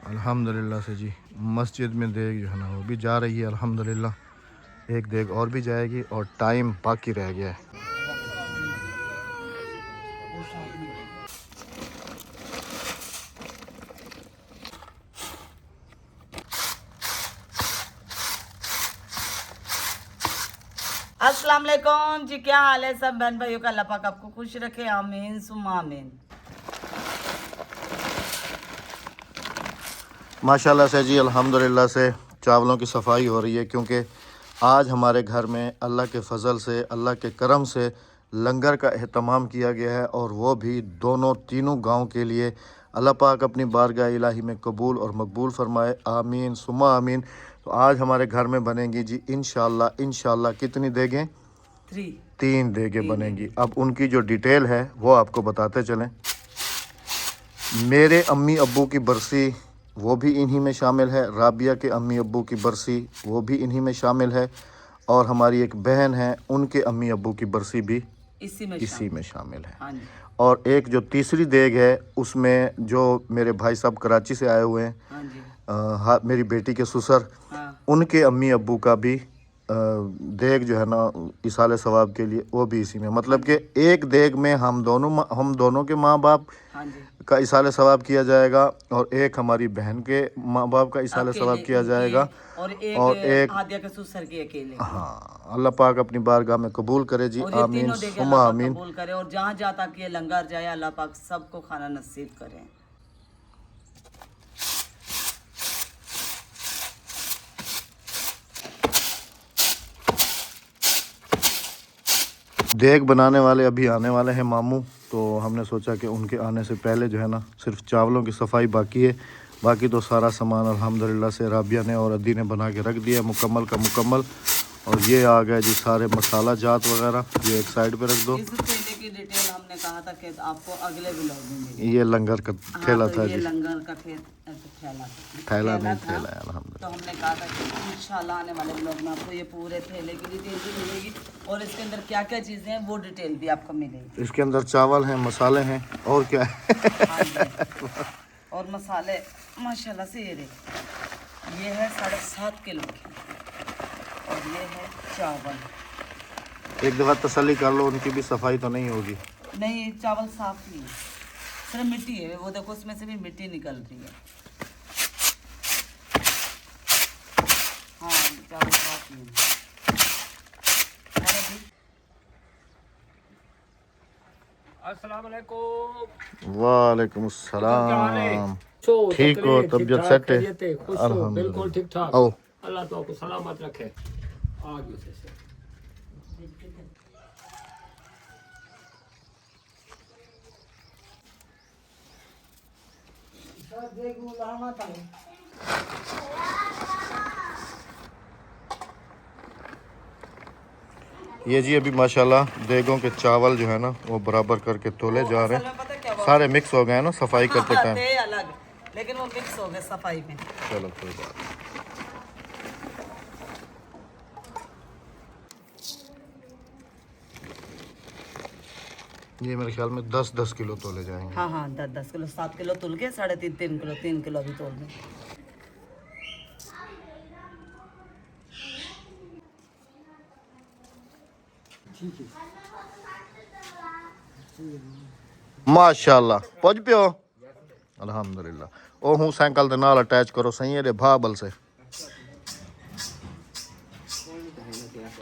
अल्हम्दुलिल्लाह से जी मस्जिद में देग जो है ना वो भी जा रही है अल्हम्दुलिल्लाह। एक देग और भी जाएगी और टाइम बाकी रह गया है। अस्सलाम वालेकुम जी, क्या हाल है सब बहन भाइयों का? अल्लाह पाक आपको खुश रखे, आमीन सुम्मा आमीन। माशाल्लाह से जी अल्हम्दुलिल्लाह से चावलों की सफाई हो रही है, क्योंकि आज हमारे घर में अल्लाह के फ़ज़ल से, अल्लाह के करम से लंगर का अहतमाम किया गया है, और वो भी दोनों तीनों गांव के लिए। अल्लाह पाक अपनी बारगाह इलाही में कबूल और मकबूल फरमाए, आमीन सुम्मा आमीन। तो आज हमारे घर में बनेंगी जी इंशाअल्लाह इंशाअल्लाह कितनी देगें? 3 देगें बनेंगी। अब उनकी जो डिटेल है वो आपको बताते चलें। मेरे अम्मी अब्बू की बरसी वो भी इन्हीं में शामिल है, राबिया के अम्मी अब्बू की बरसी वो भी इन्हीं में शामिल है, और हमारी एक बहन है उनके अम्मी अब्बू की बरसी भी इसी में शामिल है। हाँ जी। और एक जो तीसरी देग है उसमें जो मेरे भाई साहब कराची से आए हुए हैं, हाँ जी। मेरी बेटी के ससुर, हाँ। उनके अम्मी अब्बू का भी देग जो है ना इसाले सवाब के लिए वो भी इसी में, मतलब कि एक देग में हम दोनों के माँ बाप हाँ जी। का इसाले सवाब किया जाएगा, और एक हमारी बहन के माँ बाप का इसाले सवाब किया जाएगा, और और एक हादिया के ससुर के अकेले की। हाँ, अल्लाह पाक अपनी बारगाह में कबूल करे जी, और ये आमीन तीनों देखे सुमा अल्लाह पाक आमीन। कबूल करे, और जहाँ जहाँ तक ये लंगर जाए अल्लाह पाक सबको खाना नसीब करे। देग बनाने वाले अभी आने वाले हैं मामू, तो हमने सोचा कि उनके आने से पहले जो है ना सिर्फ चावलों की सफाई बाकी है, बाकी तो सारा सामान अल्हम्दुलिल्लाह से राबिया ने और अद्दी ने बना के रख दिया मुकम्मल का मुकम्मल। और ये आ गए जी सारे मसाला जात वगैरह, ये एक साइड पे रख दो। इस थैले की डिटेल हमने कहा था कि आपको अगले ब्लॉग में मिलेगी। ये लंगर का थैला तो था ये जी, लंगर का थैला नहीं था। थैला है अल्हम्दुलिल्लाह। तो हमने कहा था कि इंशाल्लाह आने वाले ब्लॉग में आपको ये पूरे थैले की डिटेल भी मिलेगी, और इसके अंदर क्या क्या चीज़ें हैं वो डिटेल भी आपको मिलेगी। इसके अंदर चावल हैं, मसाले हैं, और क्या है। हाँ जी। और मसाले माशाल्लाह से ये देखो, ये है 7.5 किलो की, और ये है चावल। एक दफ़ा तसल्ली कर लो, उनकी भी सफाई तो नहीं होगी। नहीं, ये चावल साफ नहीं है, सिर्फ मिट्टी है, वो देखो उसमें से भी मिट्टी निकल रही है। हाँ, चावल साफ नहीं है। अस्सलाम वालेकुम। वालेकुम अस्सलाम। ठीक हो? तबीयत सेट है? खुश हो? बिल्कुल ठीक ठाक। आओ। अल्लाह तो आपको सलामत रखे। आगे से ये जी अभी माशाल्लाह देगों के चावल जो है ना वो बराबर करके तोले जा रहे हैं, सारे मिक्स हो गए हैं ना सफाई करते टाइम। अलग, लेकिन वो मिक्स हो गए सफाई में। चलो कोई बात नहीं। ये मेरे ख्याल में 10-10 किलो तोले जाएंगे। हाँ हाँ, 10-10 किलो, 7 किलो तुल के 3.5 किलो, 3 किलो अभी तोल में। माशाल्लाह पहुंच पियो अल्हम्दुलिल्लाह। ओ हूँ साइकिल दे नाल अटैच करो सही है भाबल से।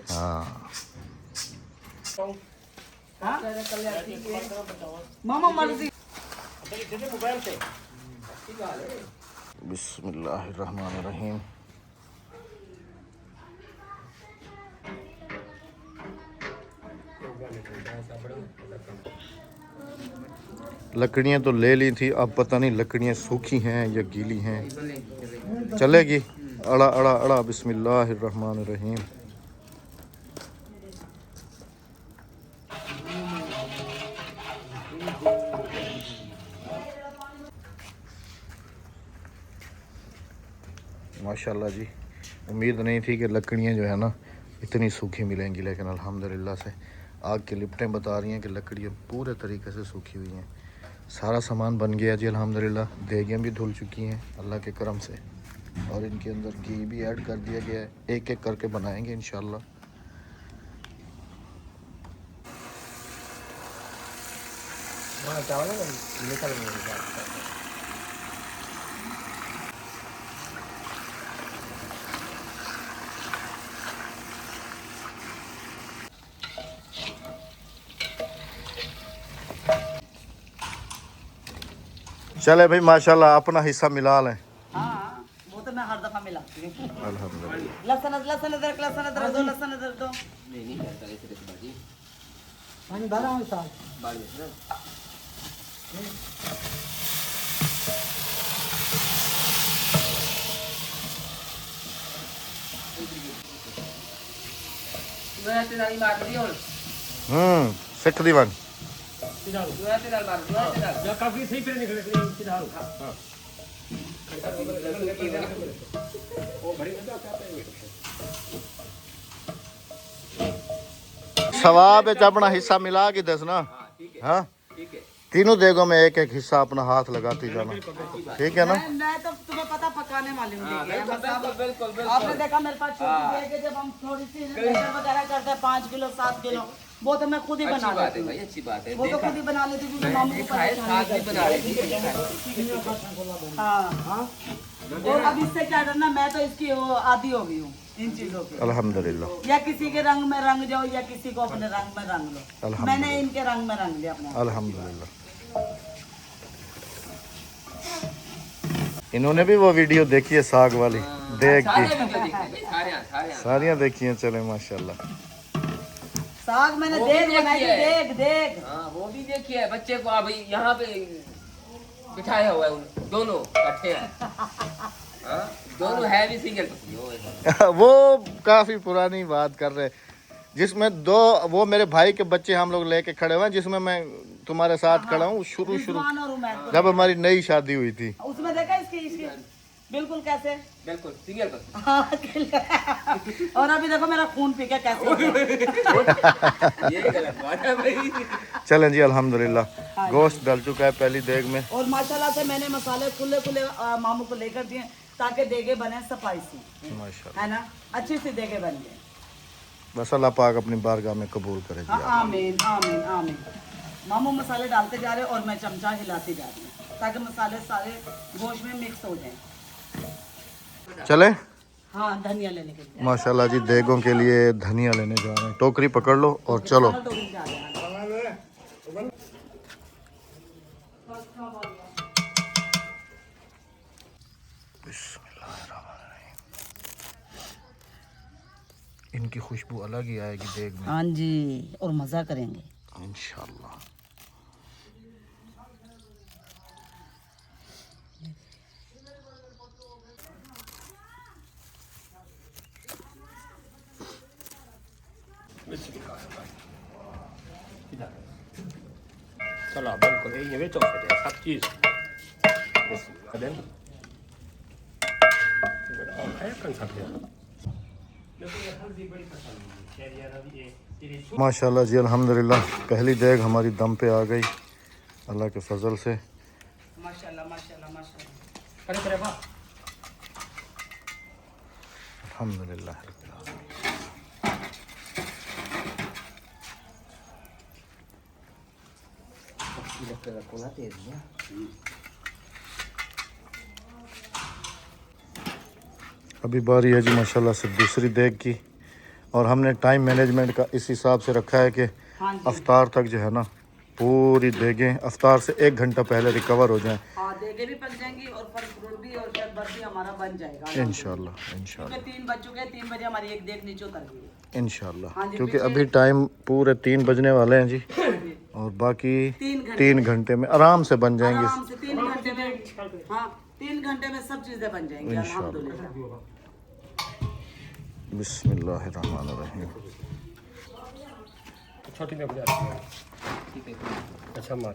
हाँ मामा मर्जी। बिस्मिल्लाहिर्रहमानिर्रहीम। लकड़ियाँ तो ले ली थी, अब पता नहीं लकड़ियाँ सूखी हैं या गीली हैं। चलेगी अड़ा अड़ा अड़ा। बिस्मिल्लाहिर्रहमानिर्रहीम। माशाल्लाह जी, उम्मीद नहीं थी कि लकड़ियाँ जो है ना इतनी सूखी मिलेंगी, लेकिन अल्हम्दुलिल्लाह से आग की लिपटें बता रही हैं कि लकड़ियाँ पूरे तरीके से सूखी हुई हैं। सारा सामान बन गया जी अल्हम्दुलिल्लाह। देगियाँ भी धुल चुकी हैं अल्लाह के करम से, और इनके अंदर घी भी ऐड कर दिया गया है। एक एक करके बनाएंगे इंशाल्लाह। चले भाई माशाल्लाह अपना हिस्सा मिला लें। हाँ वो तो मैं हर दफा मिलाती हूँ। अल्हम्दुलिल्लाह। लहसुन लहसुन अदरक दो, लहसुन अदरक दो। सिख दीवान काफी सही पे निकले सीधा हाँ सवाब अपना हिस्सा मिला के दसना। हाँ तीनों देगों में एक एक हिस्सा अपना हाथ लगाती जाना, ठीक है ना। मैं तो तुम्हें पता पकाने वाली हूँ। आपने देखा मेरे पास छोटी देग है, जब हम थोड़ी सी वगैरह करते हैं 5 किलो 7 किलो, वो तो मैं खुद ही बना लेती हूँ। अच्छी बात है, वो तो खुद ही बना लेती हूँ। हाँ और अब इससे क्या करना, मैं तो इसकी आदी हो गई हूँ इन चीजों की। अल्हम्दुलिल्लाह। या किसी के रंग में रंग जाओ या किसी को अपने रंग में रंग लो, मैंने इनके रंग में रंग लिया अपना। अल्हम्दुलिल्लाह। इन्होंने भी वो वीडियो देखी है साग वाली, देख की सारियां देखी हैं। चले माशाल्लाह। साग मैंने देख बनाई थी, देख देख। हाँ वो भी देखिए, बच्चे को अभी यहाँ पे बिठाया हुआ है, उन दोनों इकट्ठे हैं। हाँ, दोनों है भी सिंगल। वो काफी पुरानी बात कर रहे, जिसमें दो वो मेरे भाई के बच्चे हम लोग लेके खड़े हुए हैं, जिसमें मैं तुम्हारे साथ खड़ा हूँ शुरू रिजवान और उमैर। जब हमारी नई शादी हुई थी। उसमें देखा इसकी बिल्कुल कैसे। बिल्कुल सिंगल पर। हाँ, और अभी देखो मेरा खून पी के कैसे हो गया। ये गलत बात है भाई। चलें जी अल्हम्दुलिल्लाह। गोश्त डल चुका है पहली देग में, और माशाल्लाह से मैंने मसाले खुले खुले मामू को लेकर दिए ताकि देगे बने स्पाइसी, माशाल्लाह। है ना, अच्छी सी देगे बन गए। बस अल्लाह पाक अपनी बारगाह में कबूल करे जी। हाँ आमीन आमीन आमीन। मामू मसाले डालते जा रहे और मैं चमचा हिलाती जा रही हूँ ताकि मसाले सारे गोश्त में मिक्स हो जाए। चले हाँ धनिया लेने के लिए माशाल्लाह जी, देगों के लिए धनिया लेने जा रहे हैं। टोकरी पकड़ लो और चलो। इनकी खुशबू अलग ही आएगी देग में। हाँ जी, और मज़ा करेंगे इंशाल्लाह। चलो बिल्कुल ये भी चौक है सब चीज अदन और है कौन सा है। माशाल्लाह जी अल्हम्दुलिल्लाह। पहली देग हमारी दम पे आ गई अल्लाह के फजल से। माशाल्लाह माशाल्लाह माशाल्लाह। अरे तेरे बा अल्हम्दुलिल्लाह। अभी बारी है जी माशाल्लाह से दूसरी देग की, और हमने टाइम मैनेजमेंट का इस हिसाब से रखा है कि हाँ जी। अफ्तार तक जो है ना पूरी देगें अफ्तार से 1 घंटा पहले रिकवर हो जाएं हाँ देगे भी पक जाएंगी और फल फ्रूट भी और शरबत भी हमारा बन जाएगा इंशाल्लाह। इंशाल्लाह क्योंकि 3 बज चुके हैं, 3 बजे हमारी एक देग नीचे उतर गई है। इंशाल्लाह। हाँ जी, क्योंकि पीछे- अभी टाइम पूरे 3 बजने वाले हैं जी, और बाकी 3 घंटे में आराम से बन जाएंगे। आराम से 3 घंटे में, हाँ 3 घंटे में सब चीजें बन जाएंगी अल्हम्दुलिल्लाह। बिस्मिल्लाहिर्रहमानिर्रहीम। छोटी में बजा ठीक है। अच्छा मार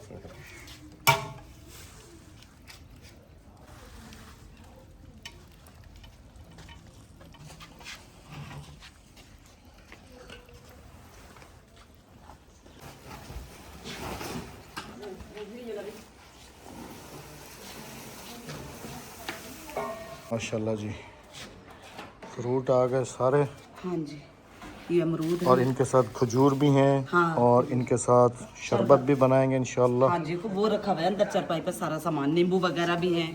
माशाल्लाह जी, फ्रूट आ गए सारे। हाँ जी, ये अमरूद और है। इनके साथ खजूर भी हैं। हाँ। और इनके साथ शरबत भी बनाएंगे इंशाल्लाह। हाँ जी, वो रखा हुआ है अंदर चारपाई पे सारा सामान, नींबू वगैरह भी हैं।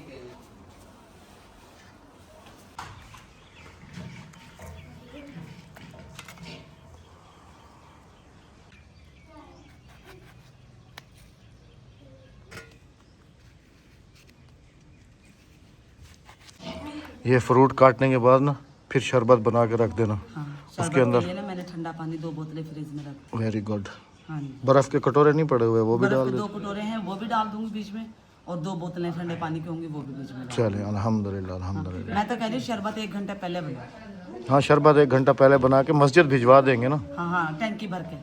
ये फ्रूट काटने के बाद ना फिर शरबत बना के रख देना। हाँ, उसके शरबत अंदर के लिए ना मैंने ठंडा पानी 2 बोतलें फ्रिज में रख। Very good. हाँ जी, बर्फ के कटोरे नहीं पड़े हुए, वो भी बर्फ डाल के दे। 2 कटोरे हैं, वो भी डाल दूंगी बीच में, और 2 बोतलें ठंडे पानी की होंगी, वो भी बीच में डाल। चले अल्हम्दुलिल्लाह अल्हम्दुलिल्लाह। मैं तो कह रही हूँ शरबत 1 घंटे पहले बना। हाँ, शरबत 1 घंटा पहले बना के मस्जिद भिजवा देंगे ना। हाँ हाँ, टैंकी भर के।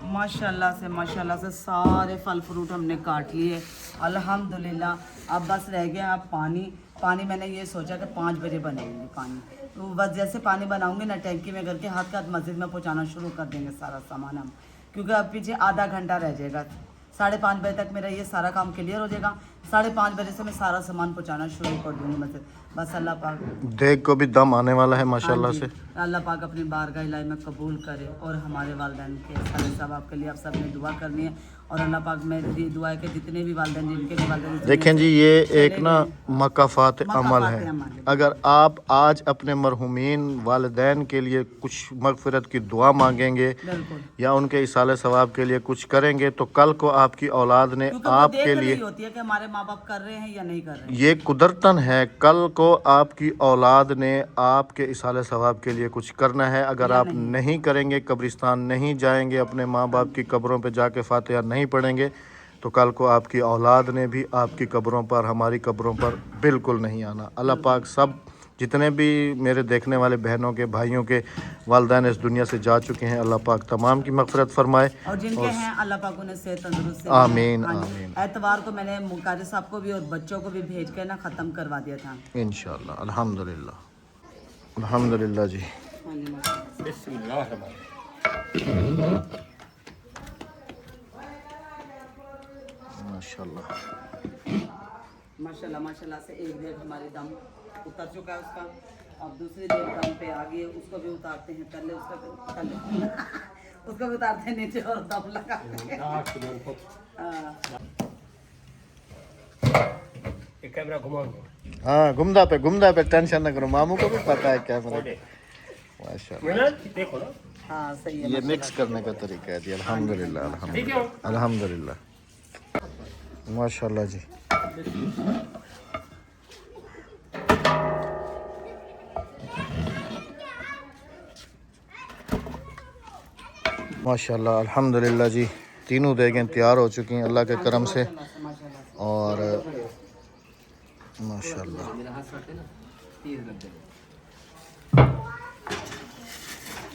माशाल्लाह से सारे फल फ्रूट हमने काट लिए अल्हम्दुलिल्लाह। अब बस रह गया अब पानी मैंने ये सोचा कि 5 बजे बनाऊंगी पानी, तो बस जैसे पानी बनाऊंगी ना टैंकी में करके हाथ का हाथ मस्जिद में पहुंचाना शुरू कर देंगे सारा सामान हम, क्योंकि अब पीछे आधा घंटा रह जाएगा। 5:30 बजे तक मेरा ये सारा काम क्लियर हो जाएगा। 5:30 बजे से मैं सारा सामान पहुंचाना शुरू कर दूंगी मस्जिद। बस अल्लाह पाक देख को भी दम आने वाला है माशाल्लाह हाँ जी, से। अल्लाह पाक अपनी बारगाह इलाही में कबूल करे और हमारे वालिदैन के सारे सवाब के लिए आप सब ने दुआ करनी है। और अल्लाह पाक मेरी दुआ है कि जितने भी वालिदैन जिनके भी वालिदैन देखें जी, ये एक ना मकाफात अमल है। अमल है। अगर आप आज अपने मरहुमीन वालिदैन के लिए कुछ मगफिरत की दुआ मांगेंगे बिल्कुल, या उनके इसाले सवाब के लिए कुछ करेंगे तो कल को आपकी औलाद ने क्योंकि वो आपके देख लिए, रही होती है कि हमारे माँ बाप कर रहे हैं या नहीं कर रहे हैं। ये कुदरतन है, कल को आपकी औलाद ने आपके इसाले सवाब के लिए कुछ करना है। अगर या आप नहीं करेंगे, कब्रिस्तान नहीं जाएंगे, अपने माँ बाप की कब्रों पे जाके फातिहा नहीं पढ़ेंगे, तो कल को आपकी औलाद ने भी आपकी कब्रों पर, हमारी कब्रों पर बिल्कुल नहीं आना। अल्लाह पाक सब जितने भी मेरे देखने वाले बहनों के, भाइयों के वालिदैन इस दुनिया से जा चुके हैं, अल्लाह पाक तमाम की मगफिरत फरमाए। और जिनके हैं अल्लाह पाक उन्हें सेहत तंदुरुस्ती आमीन हाँ जी। आमीन। एतवार को मैंने मुकारी साहब को भी और बच्चों को भी भेज के ना ख़त्म करवा दिया था। इंशाअल्लाह अल्हम्दुलिल्लाह अल्हम्दुलिल्लाह जी। हाँ जी, माशाल्लाह। बिस्मिल्लाह। माशाल्लाह माशाल्लाह से एक देव हमारी दम उतर चुका है उसका। अब दूसरी देव दम पे आ गई है, उसको भी उतारते हैं पहले उसको भी उतारते हैं नीचे और दम लगाते हैं। हाँ। ये कैमरा घुमाओ। हाँ, गुमदा पे टेंशन न करो, मामू को भी पता है कैमरा। माशाल्लाह, देखो ना। हाँ सही है। ये मिक्स करने का तरीका है जी। अल्हम्दुलिल्लाह अल्हम्दुलिल्लाह अल्हम्दुलिल्लाह माशाल्लाह जी। माशाल्लाह अल्हम्दुलिल्लाह जी, तीनों देगें तैयार हो चुकी हैं अल्लाह के करम से। और माशाल्लाह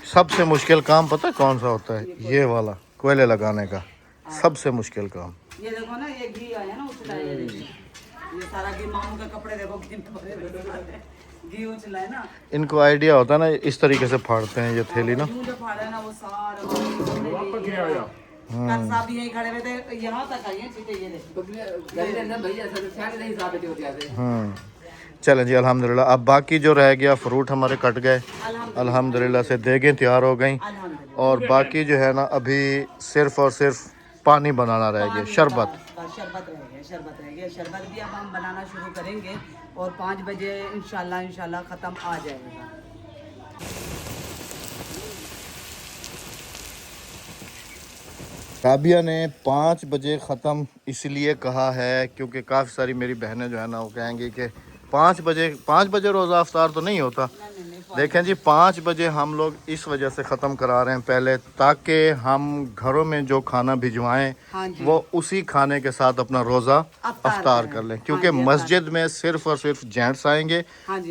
सबसे मुश्किल काम पता है कौन सा होता है? ये वाला कोयले लगाने का सबसे मुश्किल काम। ये देखो ना, ये घी आया ना उछला, ये सारा घी मामू का कपड़े देखो घी उछला है ना। इनको आइडिया होता है ना, इस तरीके से फाड़ते हैं ये थैली ना। जो फाड़ा है ना वो सारा कल साहब यहीं खड़े हुए थे, यहाँ तक आई है चीटें, ये देखो। चलें जी अल्हम्दुलिल्लाह। अब बाकी जो रह गया फ्रूट हमारे कट गए अल्हम्दुलिल्लाह से, देगें तैयार हो गई। और बाकी जो है ना अभी सिर्फ और सिर्फ पानी बनाना रह गया, शरबत रह गया। शरबत भी अब हम बनाना शुरू करेंगे और 5 बजे इंशाल्लाह ख़त्म आ जाएगा। काबिया ने 5 बजे ख़त्म इसलिए कहा है क्योंकि काफ़ी सारी मेरी बहनें जो है ना वो कहेंगी कि 5 बजे रोज़ा अफ्तार तो नहीं होता। देखें जी, 5 बजे हम लोग इस वजह से ख़त्म करा रहे हैं पहले, ताकि हम घरों में जो खाना भिजवाएं वो उसी खाने के साथ अपना रोज़ा अफ्तार कर लें। क्योंकि मस्जिद में सिर्फ और सिर्फ जेंट्स आएंगे,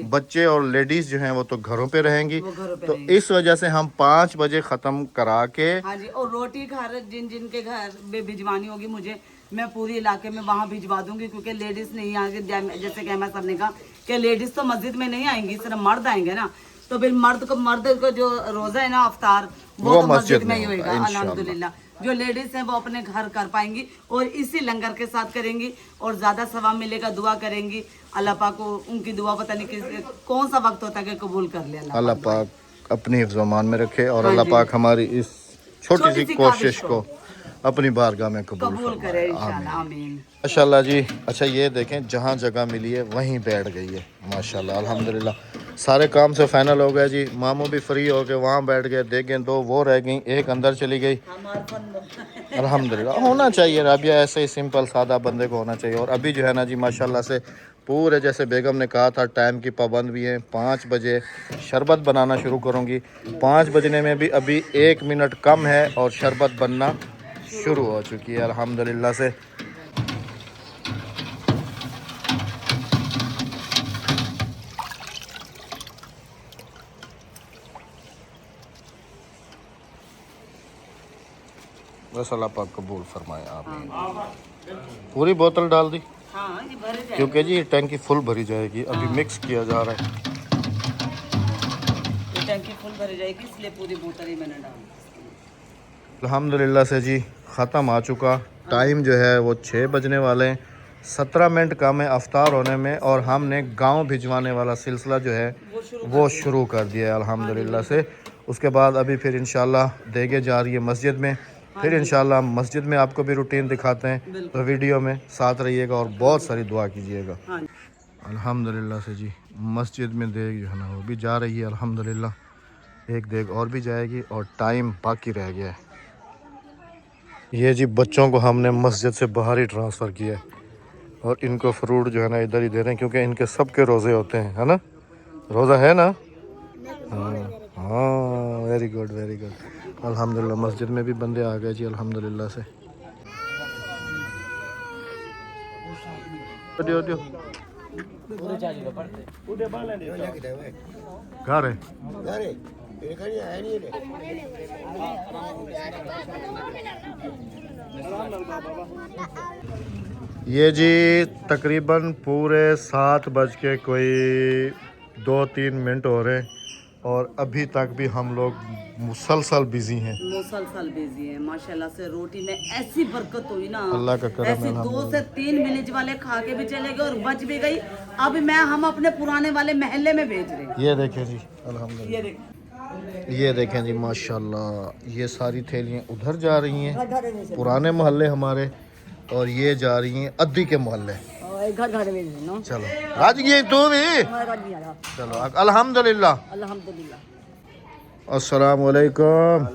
बच्चे और लेडीज़ जो हैं वो तो घरों पे रहेंगी। तो इस वजह से हम 5 बजे ख़त्म करा के और रोटी घर जिनके घर में भिजवानी होगी मुझे, मैं पूरी इलाके में वहाँ भिजवा दूंगी, क्योंकि लेडीज नहीं आएंगे। जैसे कि मैं सबने कहा कि लेडीज तो मस्जिद में नहीं आएंगी, सिर्फ मर्द आएंगे ना। तो फिर मर्द को जो रोजा है ना अफ्तार वो तो मस्जिद में ही होगा अल्हम्दुलिल्लाह। जो लेडीज हैं वो अपने घर कर पाएंगी और इसी लंगर के साथ करेंगी और ज़्यादा सवाब मिलेगा। दुआ करेंगी अल्लाह पाक को, उनकी दुआ पता नहीं किस कौन सा वक्त होता है कि कबूल कर ले अल्लाह पाक अपनी हिफ्ज़-ओ-मान में रखे और अल्लाह पाक हमारी इस छोटी सी कोशिश को अपनी बारगाह में कबूल करे इंशाल्लाह, आमीन। माशाल्लाह जी। अच्छा ये देखें, जहाँ जगह मिली है वहीं बैठ गई है माशाल्लाह अल्हम्दुलिल्लाह। सारे काम से फाइनल हो गया जी, मामू भी फ्री हो गए, वहाँ बैठ गए। देखें दो वो रह गई, एक अंदर चली गई। अल्हम्दुलिल्लाह होना चाहिए राबिया, ऐसे ही सिंपल सादा बंदे को होना चाहिए। और अभी जो है ना जी माशाल्लाह से पूरे, जैसे बेगम ने कहा था, टाइम की पाबंद भी है। 5 बजे शरबत बनाना शुरू करूँगी। 5 बजने में भी अभी 1 मिनट कम है और शरबत बनना शुरू हो चुकी है अल्हम्दुलिल्लाह से। बस अल्लाह पाक कबूल फरमाए। आपने पूरी बोतल डाल दी? हाँ, ये भर जाएगी। क्योंकि जी टैंकी फुल भरी जाएगी, अभी मिक्स किया जा रहा है। ये टैंकी फुल भरी जाएगी इसलिए पूरी बोतल ही मैंने डाली। अल्हम्दुलिल्लाह से जी ख़त्म आ चुका। टाइम जो है वो 6 बजने वाले हैं। 17 मिनट कम है अफ्तार होने में और हमने गांव भिजवाने वाला सिलसिला जो है वो शुरू कर दिया है अल्हम्दुलिल्लाह से। उसके बाद अभी फिर इंशाल्लाह देगे जा रही है मस्जिद में, फिर इंशाल्लाह मस्जिद में आपको भी रूटीन दिखाते हैं, तो वीडियो में साथ रहिएगा और बहुत सारी दुआ कीजिएगा। अल्हम्दुलिल्लाह से जी मस्जिद में देग जो है ना वो भी जा रही है अल्हम्दुलिल्लाह। एक देग और भी जाएगी और टाइम बाकी रह गया है। ये जी बच्चों को हमने मस्जिद से बाहर ही ट्रांसफ़र किया है और इनको फ्रूट जो है ना इधर ही दे रहे हैं, क्योंकि इनके सबके रोज़े होते हैं, है ना? रोज़ा है ना? हाँ वेरी गुड वेरी गुड। अल्हम्दुलिल्लाह मस्जिद में भी बंदे आ गए जी अल्हम्दुलिल्लाह से। घर है ये जी तकरीबन पूरे 7 बज के कोई 2-3 मिनट हो रहे हैं और अभी तक भी हम लोग मुसलसल बिजी हैं। मुसलसल बिजी है माशाल्लाह से। रोटी में ऐसी बरकत हुई ना, अल्लाह का करम है। ऐसी 2 से 3 मिनट वाले खा के भी चले गए और बच भी गई। अब मैं हम अपने पुराने वाले महल्ले में भेज रहे हैं। ये देखें जी अल्हम्दुलिल्लाह, ये देखें जी माशाल्लाह, ये सारी थैलियाँ उधर जा रही हैं पुराने मोहल्ले हमारे और ये जा रही हैं अद्दी के मोहल्ले। चलो आज ये तू भी चलो अल्हम्दुलिल्लाह। अस्सलाम वालेकुम।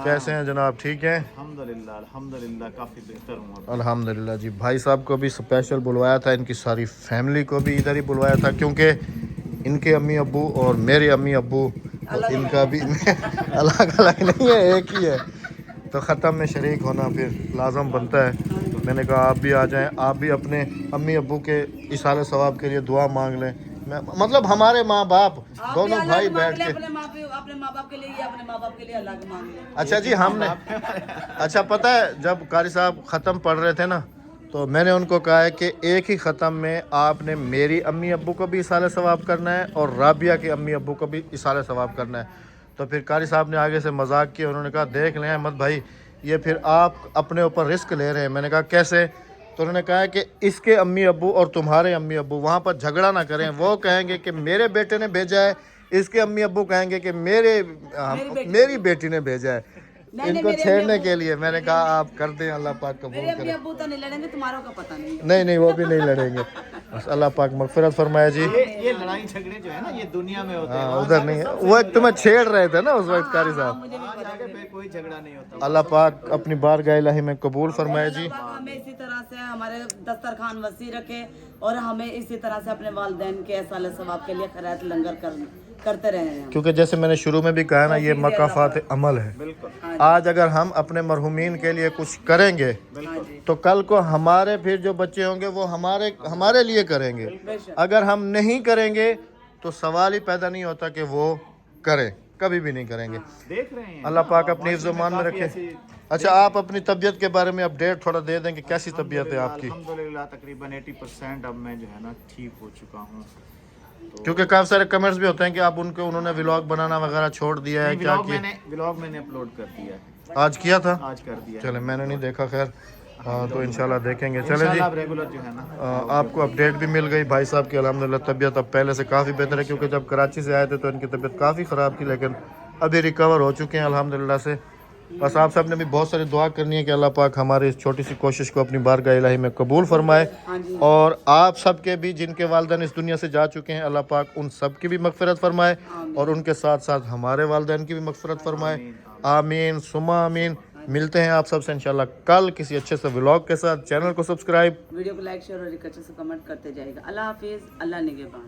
कैसे हैं जनाब, ठीक हैं? अल्हम्दुलिल्लाह काफ़ी बेहतर हूँ। अल्हम्दुलिल्लाह जी। भाई साहब को भी स्पेशल बुलवाया था, इनकी सारी फैमिली को भी इधर ही बुलवाया था, क्योंकि इनके अम्मी अब्बू और मेरे अम्मी अब्बू और इनका भी अलग अलग नहीं है, एक ही है, तो ख़त्म में शरीक होना फिर लाजम बनता है। मैंने कहा आप भी आ जाएं, आप भी अपने अम्मी अब्बू के इसाले सवाब के लिए दुआ मांग लें। मतलब हमारे माँ बाप दोनों भाई बैठ के अपने माँ बाप के लिए, अपने माँ बाप के लिए अलग मांग ले। अच्छा जी हमने अच्छा पता है जब कारी साहब ख़त्म पढ़ रहे थे ना, तो मैंने उनको कहा है कि एक ही ख़त्म में आपने मेरी अम्मी अब्बू को भी इसाले सवाब करना है और राबिया के अम्मी अब्बू को भी इसाले सवाब करना है। तो फिर कारी साहब ने आगे से मजाक किया, उन्होंने कहा देख लें अहमद भाई ये फिर आप अपने ऊपर रिस्क ले रहे हैं। मैंने कहा कैसे? तो उन्होंने कहा कि इसके अम्मी अब्बू और तुम्हारे अम्मी अब्बू वहाँ पर झगड़ा ना करें, वो कहेंगे कि मेरे बेटे ने भेजा है, इसके अम्मी अब्बू कहेंगे कि मेरी बेटी ने भेजा है, इनको छेड़ने के लिए। मैंने कहा आप कर दें, अल्लाह पाक कबूल करे। अब्बू तो नहीं लड़ेंगे, तुम्हारों का पता नहीं। नहीं वो भी नहीं लड़ेंगे, बस अल्लाह पाक मगफिरत फरमाए जी। ये लड़ाई झगड़े जो है ना ये दुनिया में होते हैं, हाँ उधर नहीं है, वो एक तुम्हें छेड़ रहे थे ना उस वक्त कारी साहब। आगे पे कोई झगड़ा नहीं होता। अल्लाह पाक अपनी बारगाह इलाही में कबूल फरमाए जी। हमें इसी तरह से हमारे दस्तरखान वसी रखे और हमें इसी तरह से अपने वालिदैन के साले सवाब के लिए खैरात लंगर करते रहे हैं। क्योंकि जैसे मैंने शुरू में भी कहा ना, ये मकाफात अमल है। आज अगर हम अपने मरहुमीन के लिए कुछ करेंगे तो कल को हमारे फिर जो बच्चे होंगे वो हमारे लिए करेंगे। अगर हम नहीं करेंगे तो सवाल ही पैदा नहीं होता कि वो करें, कभी भी नहीं करेंगे। देख रहे हैं अल्लाह पाक अपनी हिफ्ज़-ओ-मान में रखे। अच्छा आप अपनी तबीयत के बारे में अपडेट थोड़ा दे दें कि कैसी तबीयत है आपकी? अल्हम्दुलिल्लाह तकरीबन 80% अब मैं जो है ना ठीक हो चुका हूँ। क्योंकि काफ़ी सारे कमेंट्स भी होते हैं कि आप उन्होंने व्लॉग बनाना वगैरह छोड़ दिया है, क्या किया? व्लॉग मैंने अपलोड कर दिया है। आज किया था? आज कर दिया। चले, मैंने नहीं देखा, खैर तो इंशाल्लाह देखेंगे। चले जी, इंशाल्लाह आप रेगुलर जो है ना आपको अपडेट भी मिल गई। भाई साहब की अल्हम्दुलिल्लाह तबीयत अब पहले से काफ़ी बेहतर है, क्योंकि जब कराची से आए थे तो इनकी तबीयत काफ़ी ख़राब थी, लेकिन अभी रिकवर हो चुके हैं अल्हम्दुलिल्लाह से। बस आप सब ने भी बहुत सारी दुआ करनी है कि अल्लाह पाक हमारी इस छोटी सी कोशिश को अपनी बारगाह इलाही में कबूल फरमाए। और आप सब के भी जिनके वालिदैन इस दुनिया से जा चुके हैं, अल्लाह पाक उन सब की भी मगफिरत फरमाए और उनके साथ साथ हमारे वालिदैन की भी मगफिरत फरमाए। आमीन सुमा आमीन। मिलते हैं आप सबसे इंशाल्लाह कल किसी अच्छे से व्लॉग के साथ। चैनल को सब्सक्राइब, वीडियो को लाइक शेयर और एक अच्छे से कमेंट करते जाएगा। अल्लाह हाफिज़, अल्लाह निगहबान।